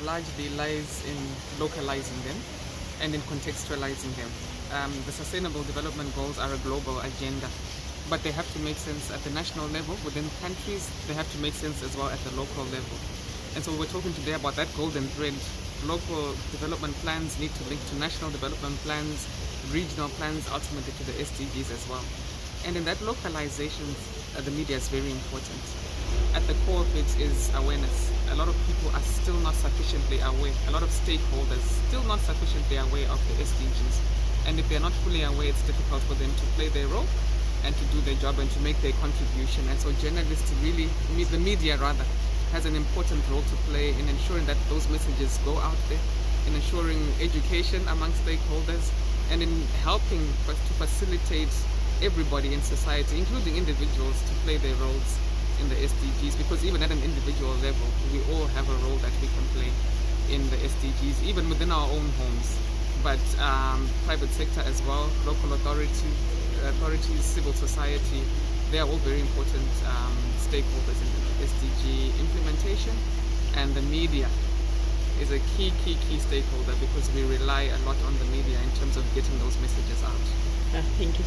largely lies in localizing them and in contextualizing them. The Sustainable Development Goals are a global agenda, but they have to make sense at the national level within countries. They have to make sense as well at the local level. And so we're talking today about that golden thread. Local development plans need to link to national development plans, regional plans, ultimately to the SDGs as well. And in that localization, the media is very important. At the core of it is awareness. A lot of people are still not sufficiently aware. A lot of stakeholders still not sufficiently aware of the SDGs. And if they're not fully aware, it's difficult for them to play their role and to do their job and to make their contribution. And so journalists really, the media rather, has an important role to play in ensuring that those messages go out there, in ensuring education among stakeholders, and in helping to facilitate everybody in society, including individuals, to play their roles in the SDGs, because even at an individual level, we all have a role that we can play in the SDGs, even within our own homes. But private sector as well, local authorities, civil society, they are all very important stakeholders in the SDG implementation, and the media is a key stakeholder because we rely a lot on the media in terms of getting those messages out. Thank you.